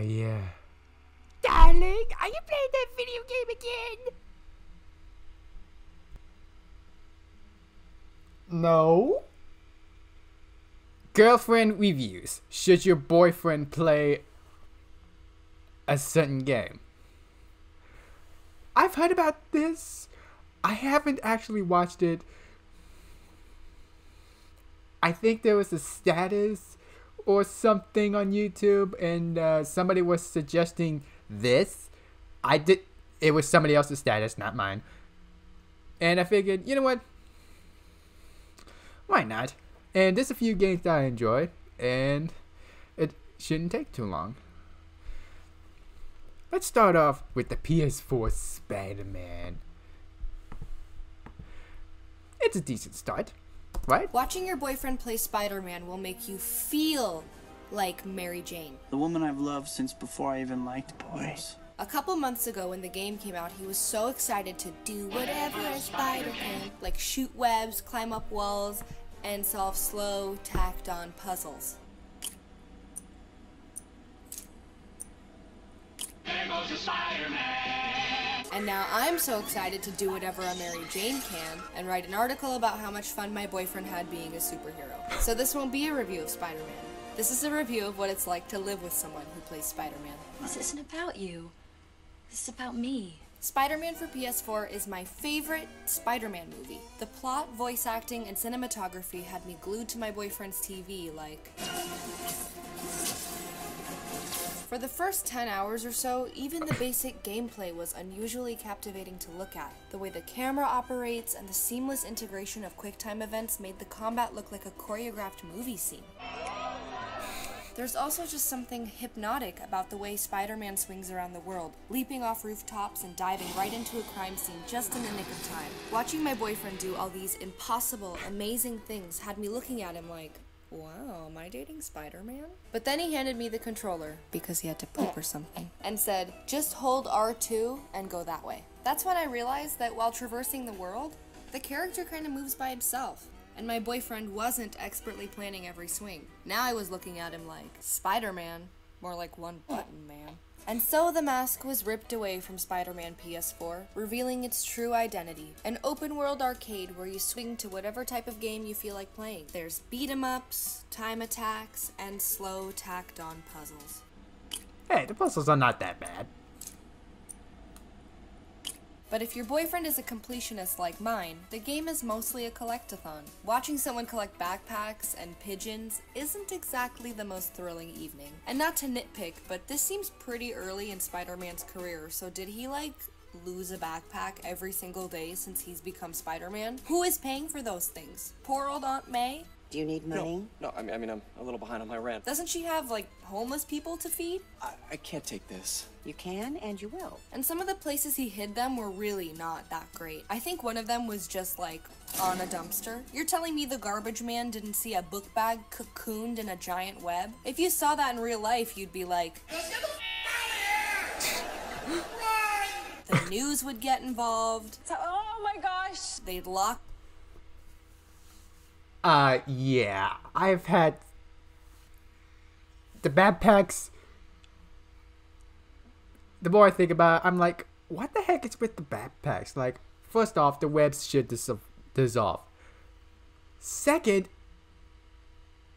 yeah. Darling, are you playing that video game again? No. Girlfriend reviews. Should your boyfriend play a certain game? I've heard about this. I haven't actually watched it. I think there was a status or something on YouTube, and somebody was suggesting this. It was somebody else's status, not mine. And I figured, you know what? Why not? And there's a few games that I enjoy, and it shouldn't take too long. Let's start off with the PS4 Spider-Man. It's a decent start, right? Watching your boyfriend play Spider-Man will make you feel like Mary Jane. The woman I've loved since before I even liked boys. A couple months ago when the game came out, he was so excited to do whatever a spider can, like shoot webs, climb up walls, and solve slow, tacked-on puzzles. There goes the Spider-Man! And now I'm so excited to do whatever a Mary Jane can, and write an article about how much fun my boyfriend had being a superhero. So this won't be a review of Spider-Man. This is a review of what it's like to live with someone who plays Spider-Man. This isn't about you. This is about me. Spider-Man for PS4 is my favorite Spider-Man movie. The plot, voice acting, and cinematography had me glued to my boyfriend's TV like... For the first 10 hours or so, even the basic gameplay was unusually captivating to look at. The way the camera operates and the seamless integration of QuickTime events made the combat look like a choreographed movie scene. There's also just something hypnotic about the way Spider-Man swings around the world, leaping off rooftops and diving right into a crime scene just in the nick of time. Watching my boyfriend do all these impossible, amazing things had me looking at him like, wow, am I dating Spider-Man? But then he handed me the controller, because he had to poop or something, and said, just hold R2 and go that way. That's when I realized that while traversing the world, the character kind of moves by himself. And my boyfriend wasn't expertly planning every swing. Now I was looking at him like, Spider-Man, more like one button man. And so the mask was ripped away from Spider-Man PS4, revealing its true identity. An open-world arcade where you swing to whatever type of game you feel like playing. There's beat-em-ups, time attacks, and slow, tacked-on puzzles. Hey, the puzzles are not that bad. But if your boyfriend is a completionist like mine, the game is mostly a collectathon. Watching someone collect backpacks and pigeons isn't exactly the most thrilling evening. And not to nitpick, but this seems pretty early in Spider-Man's career, so did he like lose a backpack every single day since he's become Spider-Man? Who is paying for those things? Poor old Aunt May? Do you need money? No, I mean, I'm a little behind on my rent. Doesn't she have, like, homeless people to feed? I can't take this. You can and you will. And some of the places he hid them were really not that great. I think one of them was just, like, on a dumpster. You're telling me the garbage man didn't see a book bag cocooned in a giant web? If you saw that in real life, you'd be like... The news would get involved. Oh my gosh! They'd lock... Yeah, I've had the backpacks. The more I think about it, I'm like, what the heck is with the backpacks? Like, first off, the webs should dissolve. Second,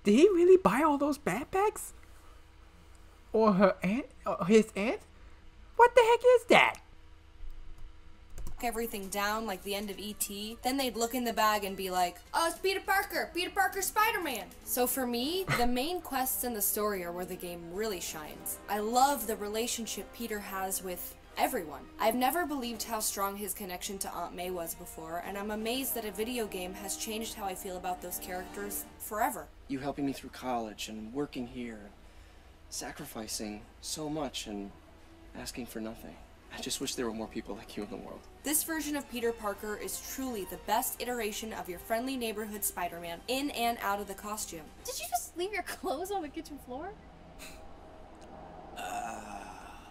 did he really buy all those backpacks? Or her aunt? Or his aunt? What the heck is that? Everything down like the end of E.T. Then they'd look in the bag and be like, oh, it's Peter Parker! Peter Parker Spider-Man! So for me, the main quests in the story are where the game really shines. I love the relationship Peter has with everyone. I've never believed how strong his connection to Aunt May was before, and I'm amazed that a video game has changed how I feel about those characters forever. You helping me through college and working here, sacrificing so much and asking for nothing. I just wish there were more people like you in the world. This version of Peter Parker is truly the best iteration of your friendly neighborhood Spider-Man in and out of the costume. Did you just leave your clothes on the kitchen floor?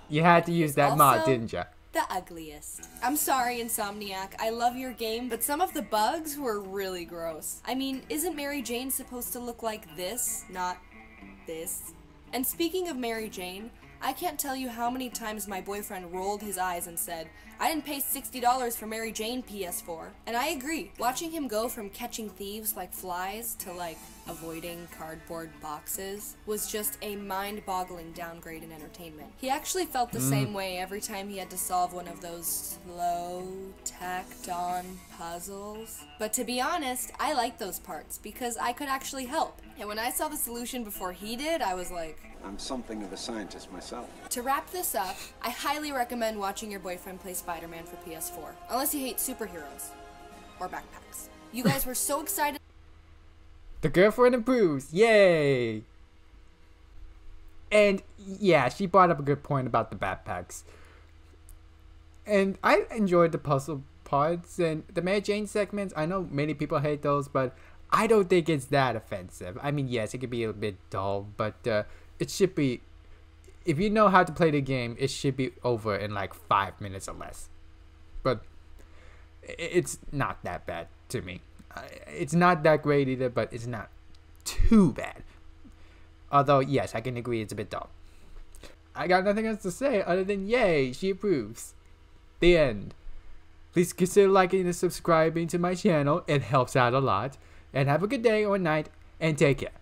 You had to use that mod, Also, didn't ya? The ugliest. I'm sorry, Insomniac. I love your game, but some of the bugs were really gross. I mean, isn't Mary Jane supposed to look like this, not this? And speaking of Mary Jane, I can't tell you how many times my boyfriend rolled his eyes and said, "I didn't pay $60 for Mary Jane PS4. And I agree. Watching him go from catching thieves like flies to like avoiding cardboard boxes was just a mind-boggling downgrade in entertainment. He actually felt the same way every time he had to solve one of those slow, tacked-on puzzles. But to be honest, I like those parts because I could actually help. And when I saw the solution before he did, I was like, I'm something of a scientist myself. To wrap this up, I highly recommend watching your boyfriend play Spider-Man for PS4, unless you hate superheroes or backpacks. You guys were so excited. The girlfriend improves, yay! And yeah, she brought up a good point about the backpacks. And I enjoyed the puzzle parts and the Mary Jane segments. I know many people hate those, but I don't think it's that offensive. I mean, yes, it could be a bit dull, but it should be, if you know how to play the game, it should be over in like 5 minutes or less. But it's not that bad to me. It's not that great either, but it's not too bad. Although, yes, I can agree it's a bit dull. I got nothing else to say other than yay, she approves. The end. Please consider liking and subscribing to my channel. It helps out a lot. And have a good day or night, and take care.